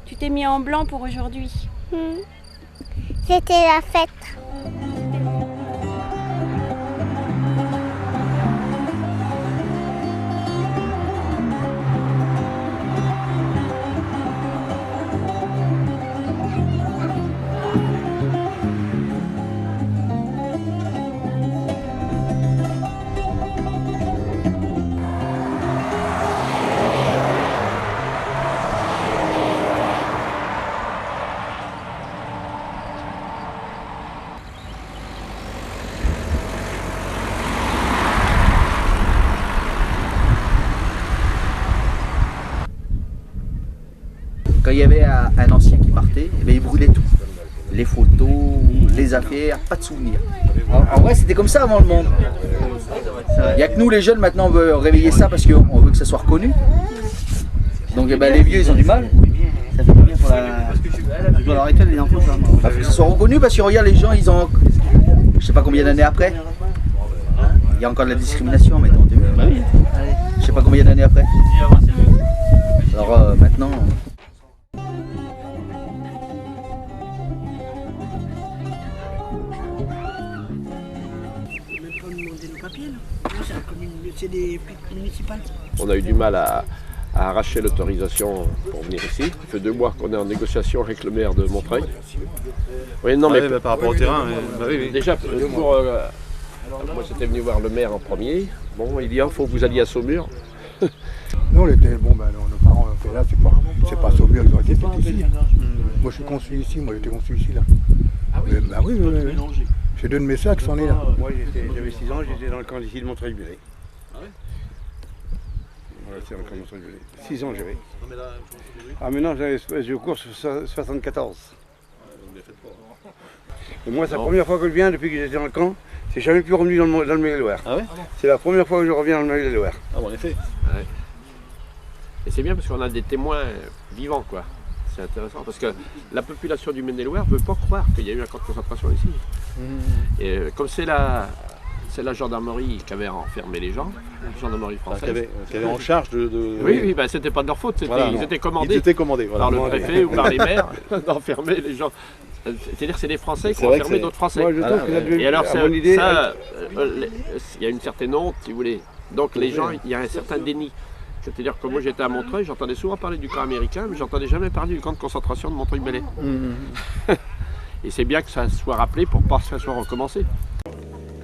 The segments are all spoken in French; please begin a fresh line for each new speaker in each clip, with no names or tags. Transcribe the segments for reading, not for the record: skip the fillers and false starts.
Tu t'es mis en blanc pour aujourd'hui.
C'était la fête.
Quand il y avait un ancien qui partait, eh bien, il brûlait tout. Les photos, les affaires, pas de souvenirs. En vrai, c'était comme ça avant le monde. Il n'y a que nous, les jeunes, maintenant, on veut réveiller ça parce qu'on veut que ça soit reconnu. Donc eh ben, les vieux, ils ont du mal.
Ça fait bien pour la... Je dois l'arrêter les infos, ça.
Il faut que ça soit reconnu parce que regarde, les gens, ils ont... Je sais pas combien d'années après. Il y a encore de la discrimination, mais non, je sais pas combien d'années après. Alors maintenant...
C'est des municipales.
On a eu du mal à arracher l'autorisation pour venir ici. Ça fait 2 mois qu'on est en négociation avec le maire de Montreuil. Oui, non, mais
par rapport au terrain, oui.
déjà, moi j'étais venu voir le maire en premier. Bon, il dit, il faut que vous alliez à Saumur.
Nous, on était, nos parents étaient là, c'est pas Saumur, ils ont été ici. Moi, je suis conçu ici, moi, j'étais conçu ici, là.
Ah oui,
oui. J'ai 2 de mes sacs qui sont nés là.
Moi, j'avais 6 ans, j'étais dans le camp d'ici de Montreuil-Bellay. Ah oui. Voilà, c'est dans le camp de Montreuil-Bellay. 6 ans, j'avais. Ah, mais non, j'ai au cours 74. Et moi, c'est la première fois que je viens depuis que j'étais dans le camp. C'est jamais plus revenu dans le Maine-et-Loire.
Ah ouais?
C'est la première fois que je reviens dans le Maine-et-Loire.
Ah bon, en effet. Ouais. Et c'est bien parce qu'on a des témoins vivants, quoi. C'est intéressant parce que la population du Maine-et-Loire ne veut pas croire qu'il y a eu un camp de concentration ici. Et comme c'est la gendarmerie qui avait enfermé les gens, la gendarmerie française.
Qui avait en charge de...
Oui, ben, c'était pas de leur faute,
voilà,
ils étaient commandés,
voilà,
par le préfet ou par les maires d'enfermer les gens. C'est-à-dire que c'est les Français qui ont enfermé d'autres Français.
Moi, je trouve que
et alors
ça, il
y a une certaine honte, si vous voulez. Donc les gens, il y a un certain déni. C'est-à-dire que moi j'étais à Montreuil, j'entendais souvent parler du camp américain, mais j'entendais jamais parler du camp de concentration de Montreuil-Bellay. Et c'est bien que ça soit rappelé pour pas que ça soit recommencé.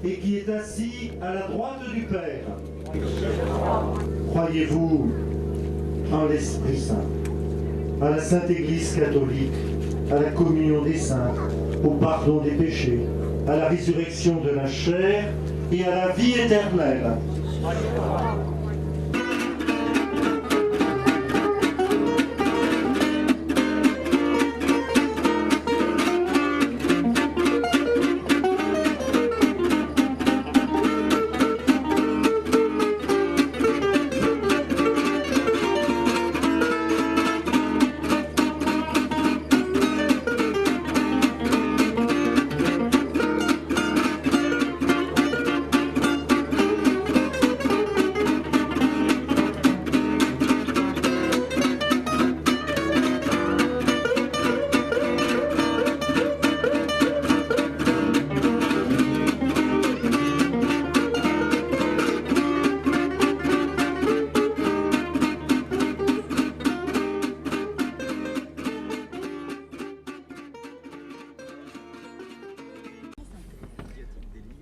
Et qui est assis à la droite du Père. Croyez-vous en l'Esprit Saint, à la Sainte Église catholique, à la communion des saints, au pardon des péchés, à la résurrection de la chair et à la vie éternelle.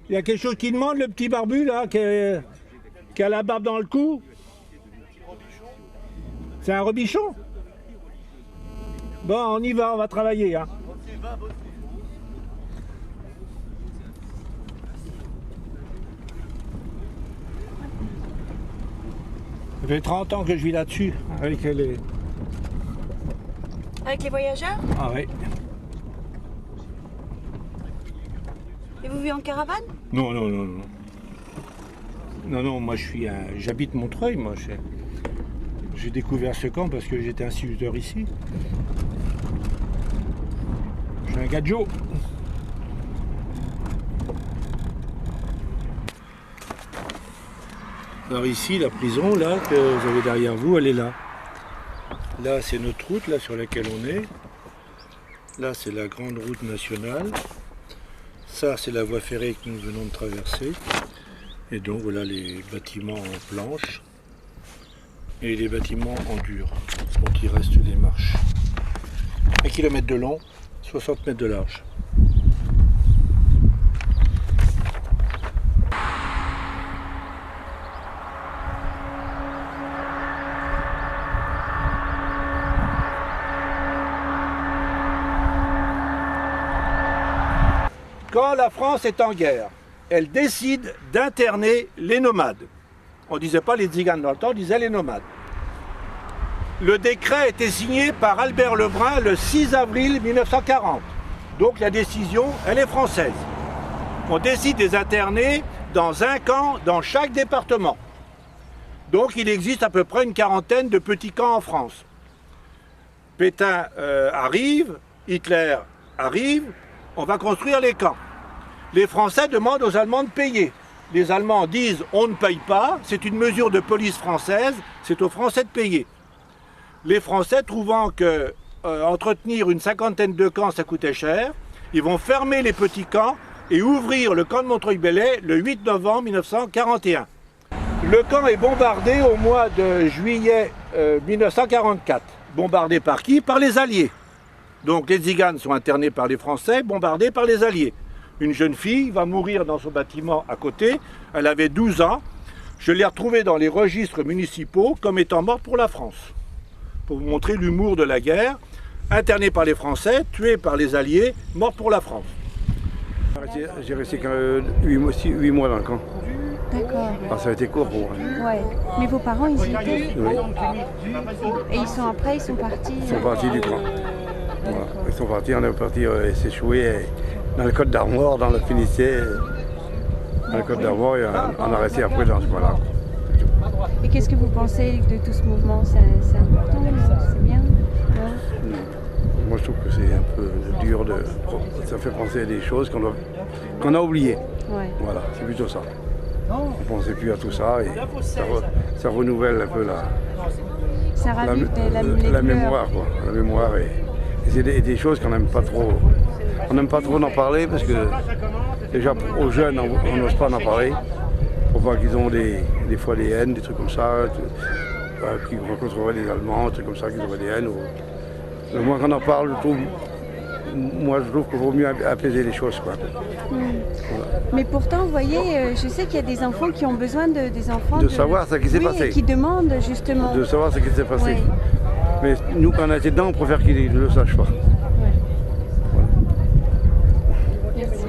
Il y a quelque chose qui demande, le petit barbu là, qui a la barbe dans le cou. C'est un Robichon? Bon, on y va, on va travailler. Hein. Ça fait 30 ans que je vis là-dessus, avec les...
Avec les voyageurs?
Ah oui.
Et vous vivez en caravane?
Non. Non, moi j'habite Montreuil, moi. J'ai découvert ce camp parce que j'étais instituteur ici. Je suis un gars de Joe. Alors ici, la prison, là, que vous avez derrière vous, elle est là. Là, c'est notre route là, sur laquelle on est. Là, c'est la grande route nationale. Ça, c'est la voie ferrée que nous venons de traverser. Et donc, voilà les bâtiments en planche et les bâtiments en dur. Donc, il reste des marches. 1 km de long, 60 mètres de large. Quand la France est en guerre, elle décide d'interner les nomades. On ne disait pas les tziganes dans le temps, on disait les nomades. Le décret a été signé par Albert Lebrun le 6 avril 1940. Donc la décision, elle est française. On décide de les interner dans un camp dans chaque département. Donc il existe à peu près une quarantaine de petits camps en France. Pétain arrive, Hitler arrive, on va construire les camps. Les Français demandent aux Allemands de payer. Les Allemands disent on ne paye pas, c'est une mesure de police française, c'est aux Français de payer. Les Français, trouvant que entretenir une cinquantaine de camps ça coûtait cher, ils vont fermer les petits camps et ouvrir le camp de Montreuil-Bellay le 8 novembre 1941. Le camp est bombardé au mois de juillet 1944. Bombardé par qui? Par les Alliés. Donc les tziganes sont internés par les Français, bombardés par les Alliés. Une jeune fille va mourir dans son bâtiment à côté, elle avait 12 ans. Je l'ai retrouvée dans les registres municipaux comme étant morte pour la France. Pour vous montrer l'humour de la guerre, internée par les Français, tuée par les Alliés, morte pour la France.
J'ai resté 8 mois dans le camp.
D'accord.
Ah, ça a été court pour moi.
Ouais. Mais vos parents, ils y étaient?
Oui.
Et ils sont partis?
Ils sont partis du camp. Voilà. Ils sont partis, on est parti s'échouer dans le Côte d'Armor, dans le Finistère. Dans le Côte d'Armor, et on a resté après dans ce coin-là.
Et qu'est-ce que vous pensez de tout ce mouvement? C'est important? C'est bien? Ouais.
Moi, je trouve que c'est un peu dur de... Ça fait penser à des choses qu'on a oubliées.
Ouais.
Voilà, c'est plutôt ça. On ne pensait plus à tout ça et ça renouvelle un peu la mémoire, quoi. La mémoire et c'est des choses qu'on n'aime pas trop. On n'aime pas trop en parler parce que déjà aux jeunes, on n'ose pas en parler. Pour voir qu'ils ont des fois des haines, des trucs comme ça, qu'ils rencontreraient des Allemands, des trucs comme ça, qu'ils auraient des haines. Le moins qu'on en parle, je trouve qu'il vaut mieux apaiser les choses, quoi.
Voilà. Mais pourtant, vous voyez, je sais qu'il y a des enfants qui ont besoin des enfants
de savoir ce qui s'est passé.
Et qui demandent justement.
De savoir ce qui s'est passé.
Ouais.
Mais nous, quand on a été dedans, on préfère qu'ils ne le sachent pas.
Ouais. Voilà. Merci.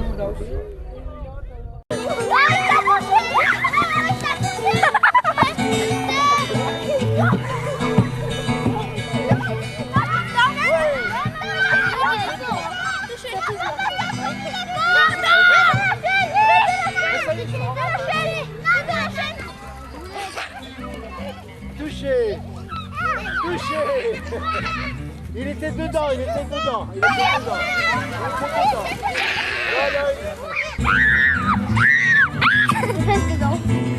Touché! Touché! Il était dedans, il était dedans, il était dedans. Il était dedans. Voilà.